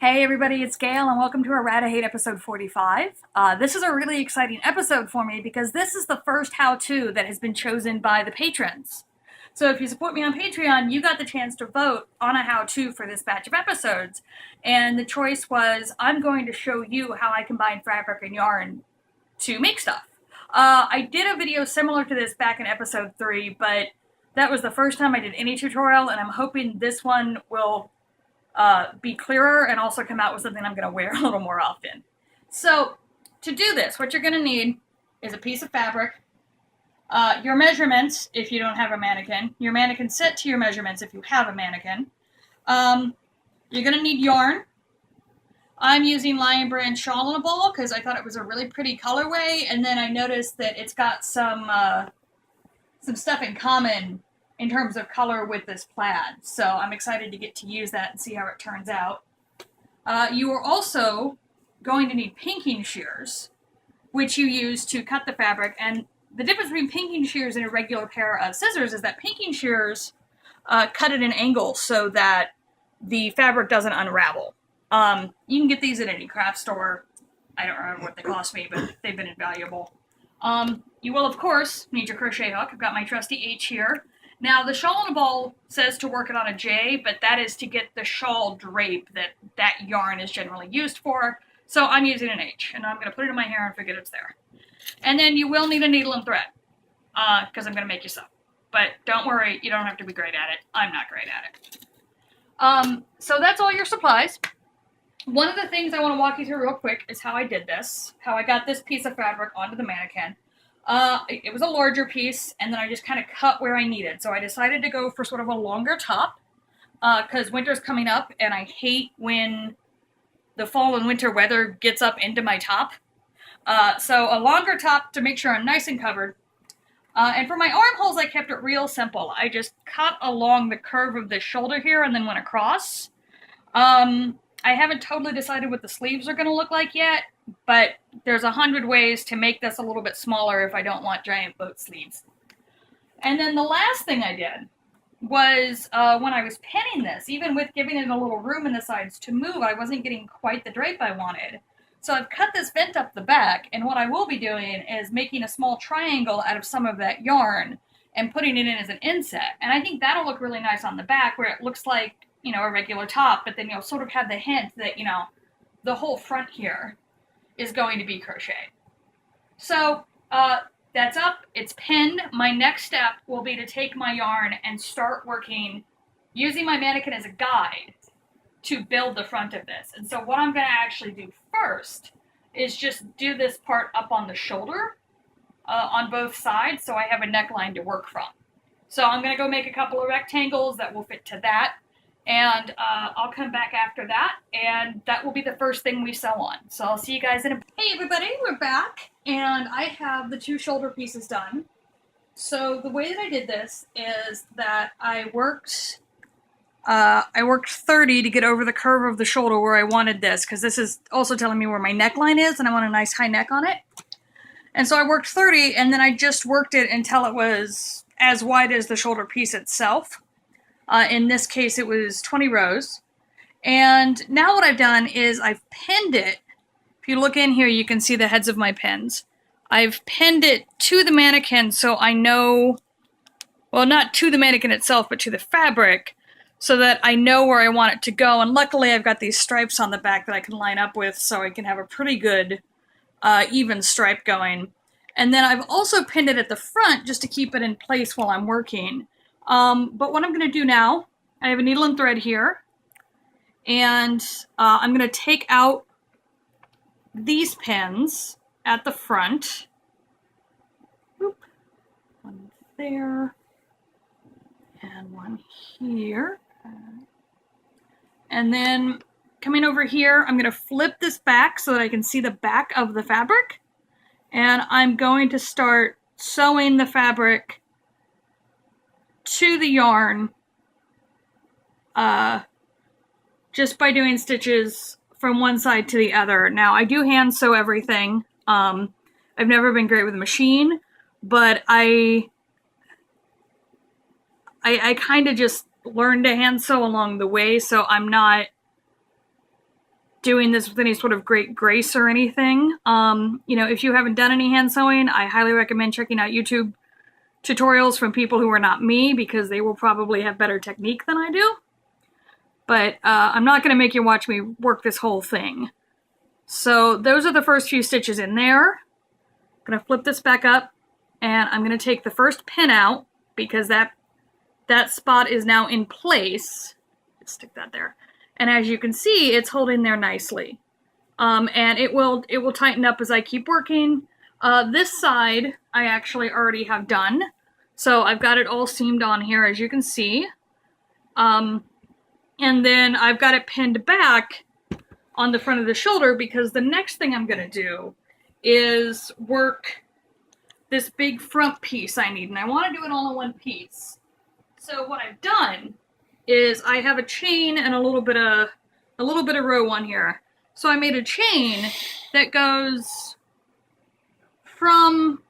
Hey everybody, it's Gail and welcome to Errata-Hate episode 45. This is a really exciting episode for me because this is the first how-to that has been chosen by the patrons. So if you support me on Patreon, you got the chance to vote on a how-to for this batch of episodes. And the choice was, I'm going to show you how I combine fabric and yarn to make stuff. I did a video similar to this back in episode 3, but that was the first time I did any tutorial, and I'm hoping this one will be clearer and also come out with something I'm going to wear a little more often. So to do this, what you're going to need is a piece of fabric, your measurements if you don't have a mannequin, your mannequin set to your measurements if you have a mannequin. You're going to need yarn. I'm using Lion Brand Shawl in a Ball because I thought it was a really pretty colorway, and then I noticed that it's got some stuff in common in terms of color with this plaid. So I'm excited to get to use that and see how it turns out. You are also going to need pinking shears, which you use to cut the fabric. And the difference between pinking shears and a regular pair of scissors is that pinking shears cut at an angle so that the fabric doesn't unravel. You can get these at any craft store. I don't remember what they cost me, but they've been invaluable. You will, of course, need your crochet hook. I've got my trusty H here. Now, the shawl in a ball says to work it on a J, but that is to get the shawl drape that yarn is generally used for. So I'm using an H, and I'm going to put it in my hair and forget it's there. And then you will need a needle and thread, because I'm going to make you some. But don't worry, you don't have to be great at it. I'm not great at it. So that's all your supplies. One of the things I want to walk you through real quick is how I did this, how I got this piece of fabric onto the mannequin. It was a larger piece, and then I just kind of cut where I needed. So I decided to go for sort of a longer top, because winter's coming up, and I hate when the fall and winter weather gets up into my top. So a longer top to make sure I'm nice and covered. And for my armholes, I kept it real simple. I just cut along the curve of the shoulder here and then went across. I haven't totally decided what the sleeves are going to look like yet, but there's 100 ways to make this a little bit smaller if I don't want giant boat sleeves. And then the last thing I did was when I was pinning this, even with giving it a little room in the sides to move, I wasn't getting quite the drape I wanted. So I've cut this vent up the back, and what I will be doing is making a small triangle out of some of that yarn and putting it in as an inset. And I think that'll look really nice on the back where it looks like, you know, a regular top, but then you'll sort of have the hint that, you know, the whole front here is going to be crocheted. So that's up, it's pinned. My next step will be to take my yarn and start working using my mannequin as a guide to build the front of this. And so what I'm going to actually do first is just do this part up on the shoulder on both sides so I have a neckline to work from. So I'm going to go make a couple of rectangles that will fit to that. And I'll come back after that, and that will be the first thing we sew on. So I'll see you guys in a... Hey everybody, we're back, and I have the 2 shoulder pieces done. So the way that I did this is that I worked 30 to get over the curve of the shoulder where I wanted this, because this is also telling me where my neckline is, and I want a nice high neck on it. And so I worked 30, and then I just worked it until it was as wide as the shoulder piece itself. In this case, it was 20 rows. And now what I've done is I've pinned it. If you look in here, you can see the heads of my pins. I've pinned it to the mannequin so I know, well, not to the mannequin itself, but to the fabric, so that I know where I want it to go. And luckily, I've got these stripes on the back that I can line up with, so I can have a pretty good even stripe going. And then I've also pinned it at the front just to keep it in place while I'm working. But what I'm going to do now, I have a needle and thread here, and I'm going to take out these pins at the front. Oop. One there, and one here. And then coming over here, I'm going to flip this back so that I can see the back of the fabric, and I'm going to start sewing the fabric to the yarn just by doing stitches from one side to the other. Now, I do hand sew everything. I've never been great with a machine, but I kind of just learned to hand sew along the way, so I'm not doing this with any sort of great grace or anything. You know, if you haven't done any hand sewing, I highly recommend checking out YouTube tutorials from people who are not me, because they will probably have better technique than I do. But I'm not going to make you watch me work this whole thing. So those are the first few stitches in there. I'm going to flip this back up, and I'm going to take the first pin out, because that spot is now in place. Just stick that there. And as you can see, it's holding there nicely. And it will tighten up as I keep working. This side I actually already have done. So I've got it all seamed on here, as you can see. And then I've got it pinned back on the front of the shoulder, because the next thing I'm going to do is work this big front piece I need. And I want to do it all in one piece. So what I've done is I have a chain and a little bit of row on here. So I made a chain that goes from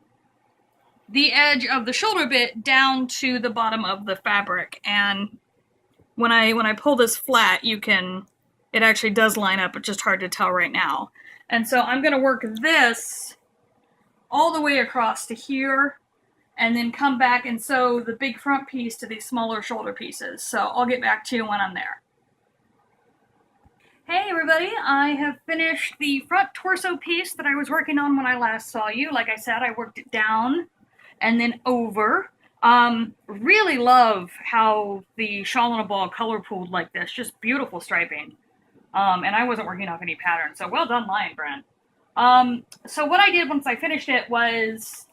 the edge of the shoulder bit down to the bottom of the fabric. And when I pull this flat, it actually does line up. It's just hard to tell right now. And so I'm going to work this all the way across to here, and then come back and sew the big front piece to these smaller shoulder pieces. So I'll get back to you when I'm there. Hey everybody, I have finished the front torso piece that I was working on when I last saw you. Like I said, I worked it down and then over. Really love how the shawl and a ball color pooled like this. Just beautiful striping. And I wasn't working off any pattern, so well done, Lion Brand. So what I did once I finished it was,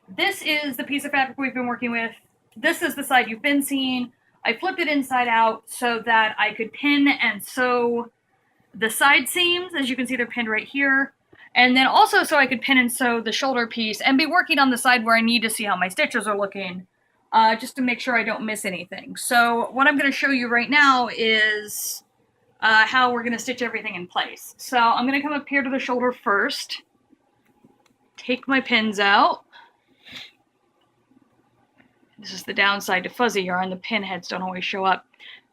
this is the piece of fabric we've been working with. This is the side you've been seeing. I flipped it inside out so that I could pin and sew the side seams. As you can see, they're pinned right here. And then also so I could pin and sew the shoulder piece and be working on the side where I need to see how my stitches are looking, just to make sure I don't miss anything. So what I'm going to show you right now is how we're going to stitch everything in place. So I'm going to come up here to the shoulder first, take my pins out. This is the downside to fuzzy yarn. The pin heads don't always show up.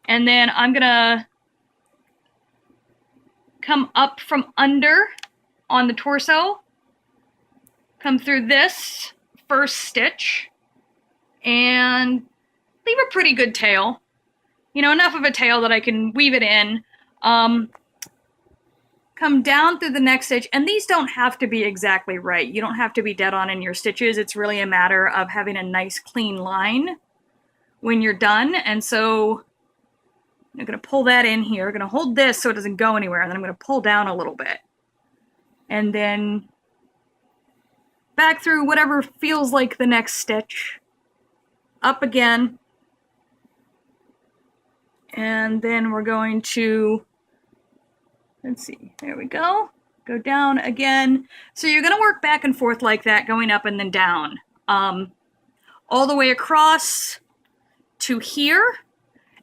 And then I'm going to come up from under on the torso, come through this first stitch, and leave a pretty good tail. You know, enough of a tail that I can weave it in. Come down through the next stitch, and these don't have to be exactly right. You don't have to be dead on in your stitches. It's really a matter of having a nice clean line when you're done. And so I'm going to pull that in here. I'm going to hold this so it doesn't go anywhere, and then I'm going to pull down a little bit. And then back through whatever feels like the next stitch. Up again. And then we're going to, let's see, there we go. Go down again. So you're going to work back and forth like that, going up and then down. All the way across to here.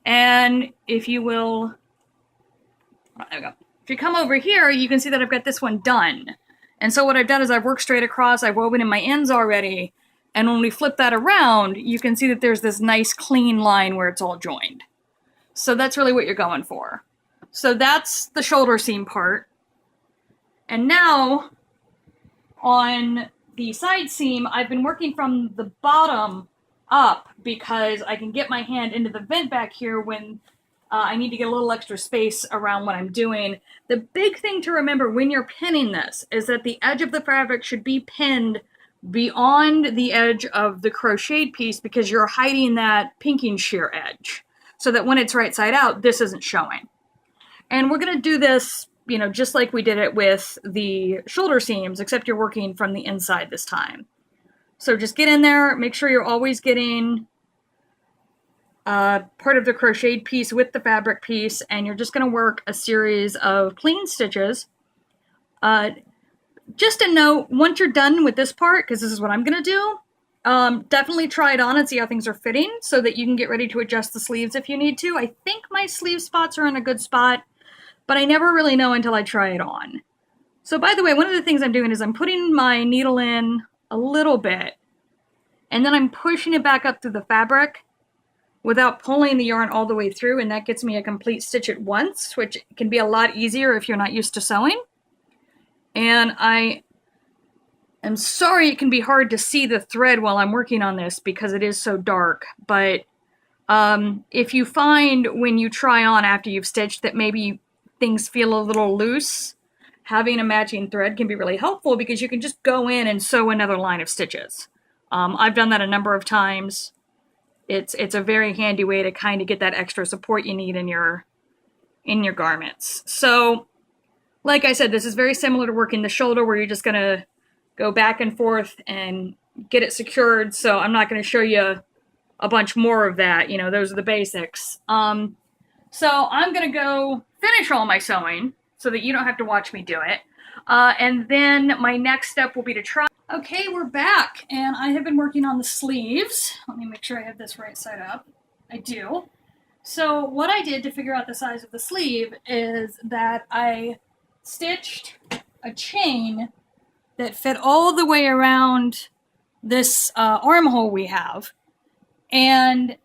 And if you will, oh, there we go. If you come over here, you can see that I've got this one done. And so what I've done is I've worked straight across, I've woven in my ends already, and when we flip that around, you can see that there's this nice clean line where it's all joined. So that's really what you're going for. So that's the shoulder seam part. And now, on the side seam, I've been working from the bottom up because I can get my hand into the vent back here when I need to get a little extra space around what I'm doing. The big thing to remember when you're pinning this is that the edge of the fabric should be pinned beyond the edge of the crocheted piece, because you're hiding that pinking shear edge, so that when it's right side out, this isn't showing. And we're going to do this, you know, just like we did it with the shoulder seams, except you're working from the inside this time. So just get in there, make sure you're always getting part of the crocheted piece with the fabric piece, and you're just going to work a series of clean stitches. Just a note, once you're done with this part, because this is what I'm going to do, definitely try it on and see how things are fitting so that you can get ready to adjust the sleeves if you need to. I think my sleeve spots are in a good spot, but I never really know until I try it on. So by the way, one of the things I'm doing is I'm putting my needle in a little bit, and then I'm pushing it back up through the fabric without pulling the yarn all the way through, and that gets me a complete stitch at once, which can be a lot easier if you're not used to sewing. And I am sorry it can be hard to see the thread while I'm working on this because it is so dark, but if you find when you try on after you've stitched that maybe things feel a little loose, having a matching thread can be really helpful because you can just go in and sew another line of stitches. I've done that a number of times. It's a very handy way to kind of get that extra support you need in your garments. So, like I said, this is very similar to working the shoulder where you're just going to go back and forth and get it secured. So I'm not going to show you a bunch more of that. You know, those are the basics. So I'm going to go finish all my sewing so that you don't have to watch me do it. And then my next step will be to try. Okay, we're back, and I have been working on the sleeves. Let me make sure I have this right side up. I do. So what I did to figure out the size of the sleeve is that I stitched a chain that fit all the way around this armhole we have. And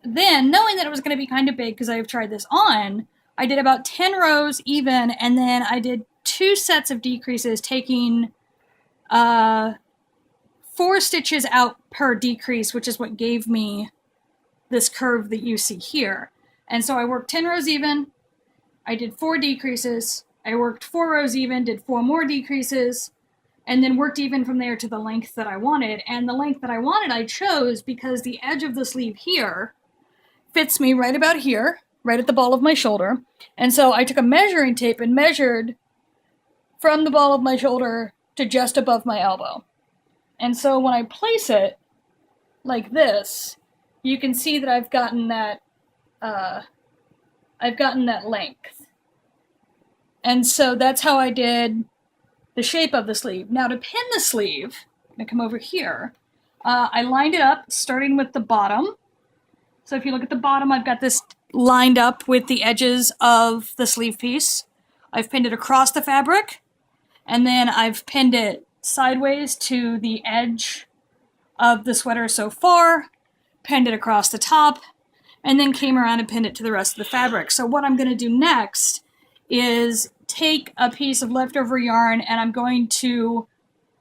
then, knowing that it was going to be kind of big because I've tried this on, I did about 10 rows even, and then I did 2 sets of decreases, taking 4 stitches out per decrease, which is what gave me this curve that you see here. And so I worked 10 rows even, I did 4 decreases, I worked 4 rows even, did 4 more decreases, and then worked even from there to the length that I wanted. And the length that I wanted I chose because the edge of the sleeve here fits me right about here, right at the ball of my shoulder. And so I took a measuring tape and measured from the ball of my shoulder to just above my elbow. And so when I place it like this, you can see that I've gotten that length. And so that's how I did the shape of the sleeve. Now to pin the sleeve, I'm going to come over here. I lined it up starting with the bottom. So if you look at the bottom, I've got this lined up with the edges of the sleeve piece. I've pinned it across the fabric, and then I've pinned it sideways to the edge of the sweater so far, pinned it across the top, and then came around and pinned it to the rest of the fabric. So what I'm going to do next is take a piece of leftover yarn, and I'm going to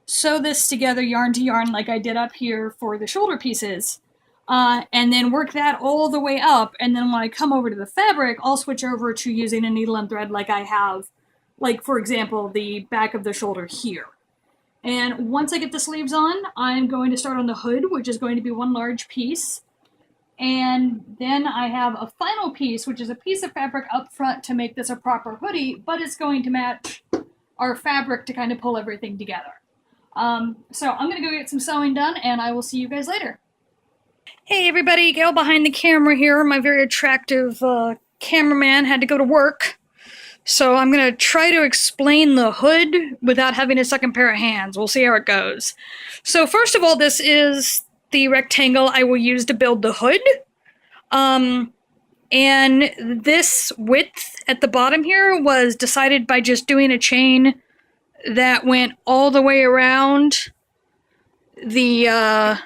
sew this together yarn to yarn like I did up here for the shoulder pieces, and then work that all the way up. And then when I come over to the fabric, I'll switch over to using a needle and thread like I have, like for example, the back of the shoulder here. And once I get the sleeves on, I'm going to start on the hood, which is going to be one large piece. And then I have a final piece, which is a piece of fabric up front to make this a proper hoodie, but it's going to match our fabric to kind of pull everything together. So I'm going to go get some sewing done, and I will see you guys later. Hey everybody, Gail behind the camera here. My very attractive cameraman had to go to work. So I'm going to try to explain the hood without having a second pair of hands. We'll see how it goes. So first of all, this is the rectangle I will use to build the hood. And this width at the bottom here was decided by just doing a chain that went all the way around the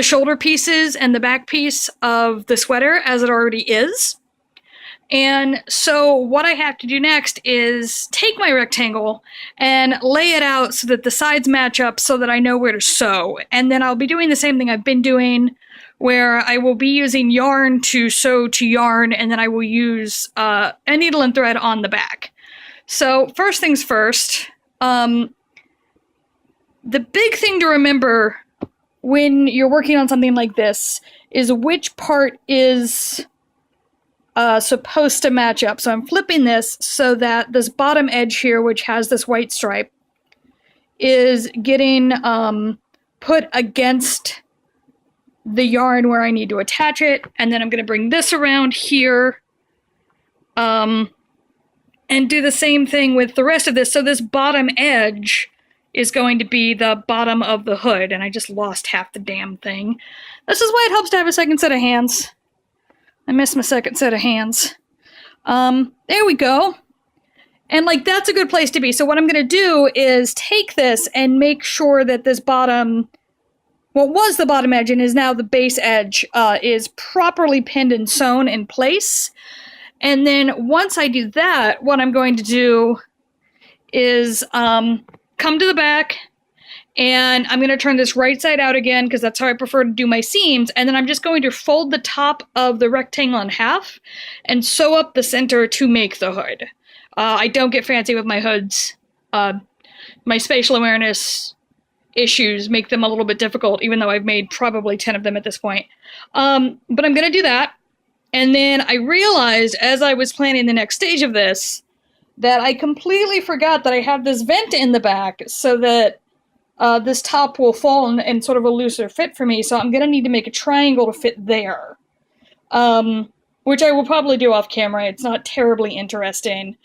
shoulder pieces and the back piece of the sweater as it already is. And so what I have to do next is take my rectangle and lay it out so that the sides match up so that I know where to sew. And then I'll be doing the same thing I've been doing, where I will be using yarn to sew to yarn, and then I will use a needle and thread on the back. So first things first, the big thing to remember when you're working on something like this is which part is supposed to match up. So I'm flipping this so that this bottom edge here, which has this white stripe, is getting put against the yarn where I need to attach it. And then I'm going to bring this around here and do the same thing with the rest of this. So this bottom edge is going to be the bottom of the hood, and I just lost half the damn thing. This is why it helps to have a second set of hands. I missed my second set of hands. There we go. And like, that's a good place to be. So what I'm going to do is take this and make sure that this bottom what was the bottom edge and is now the base edge is properly pinned and sewn in place. And then once I do that, what I'm going to do is come to the back, and I'm going to turn this right side out again because that's how I prefer to do my seams. And then I'm just going to fold the top of the rectangle in half and sew up the center to make the hood. I don't get fancy with my hoods. My spatial awareness issues make them a little bit difficult, even though I've made probably 10 of them at this point. But I'm going to do that. And then I realized as I was planning the next stage of this that I completely forgot that I have this vent in the back so that this top will fall in sort of a looser fit for me. So I'm going to need to make a triangle to fit there, which I will probably do off camera. It's not terribly interesting.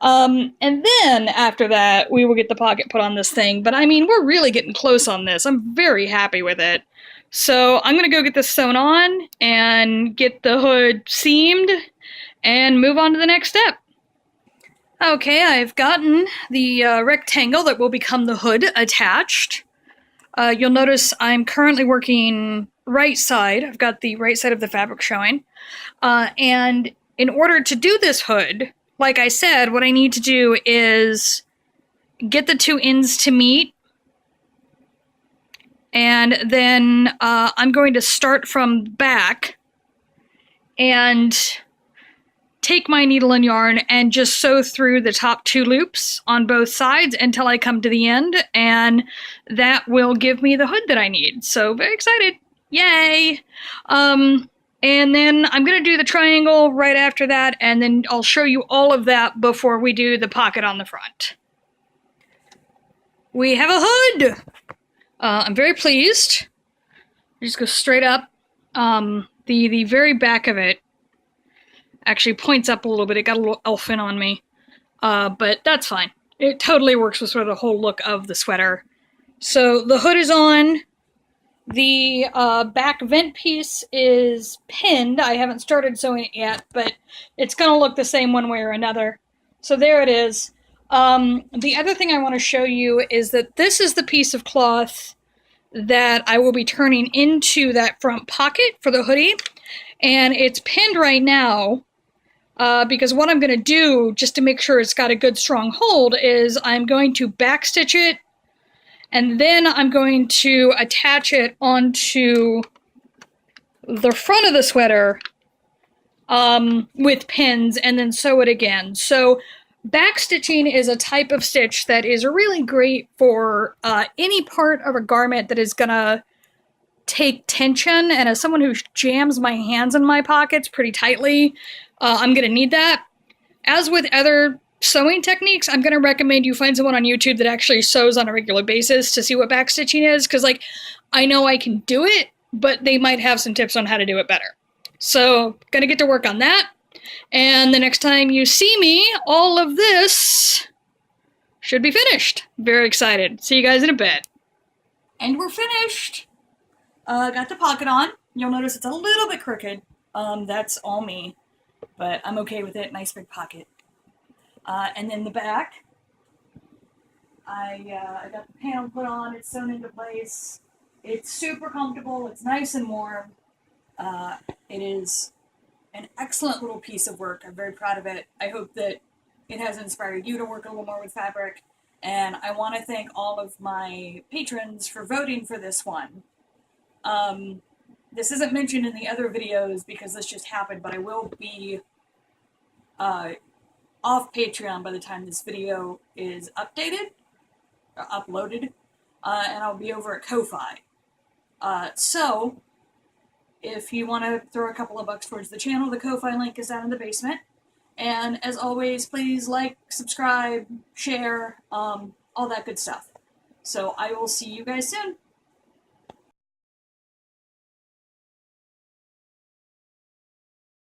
And then after that, we will get the pocket put on this thing. But I mean, we're really getting close on this. I'm very happy with it. So I'm going to go get this sewn on and get the hood seamed and move on to the next step. Okay, I've gotten the rectangle that will become the hood attached. You'll notice I'm currently working right side. I've got the right side of the fabric showing. And in order to do this hood, like I said, what I need to do is get the two ends to meet. And then I'm going to start from back and take my needle and yarn and just sew through the top two loops on both sides until I come to the end, and that will give me the hood that I need. So very excited. Yay! And then I'm going to do the triangle right after that, and then I'll show you all of that before we do the pocket on the front. We have a hood! I'm very pleased. Just go straight up. The very back of it actually points up a little bit. It got a little elfin on me, but that's fine. It totally works with sort of the whole look of the sweater. So the hood is on. The back vent piece is pinned. I haven't started sewing it yet, but it's going to look the same one way or another. So there it is. The other thing I want to show you is that this is the piece of cloth that I will be turning into that front pocket for the hoodie. And it's pinned right now because what I'm going to do, just to make sure it's got a good strong hold, is I'm going to backstitch it, and then I'm going to attach it onto the front of the sweater with pins, and then sew it again. So backstitching is a type of stitch that is really great for any part of a garment that is going to take tension, and as someone who jams my hands in my pockets pretty tightly, I'm going to need that. As with other sewing techniques, I'm going to recommend you find someone on YouTube that actually sews on a regular basis to see what backstitching is, because like, I know I can do it, but they might have some tips on how to do it better. So, gonna get to work on that, and the next time you see me, all of this should be finished. Very excited. See you guys in a bit. And we're finished! Got the pocket on. You'll notice it's a little bit crooked. That's all me, but I'm okay with it. Nice big pocket. And then the back, I got the panel put on. It's sewn into place. It's super comfortable. It's nice and warm. It is an excellent little piece of work. I'm very proud of it. I hope that it has inspired you to work a little more with fabric. And I want to thank all of my patrons for voting for this one. This isn't mentioned in the other videos because this just happened, but I will be off Patreon by the time this video is updated, or uploaded, and I'll be over at Ko-Fi. So, if you want to throw a couple of bucks towards the channel, the Ko-Fi link is down in the basement. And as always, please like, subscribe, share, all that good stuff. So I will see you guys soon.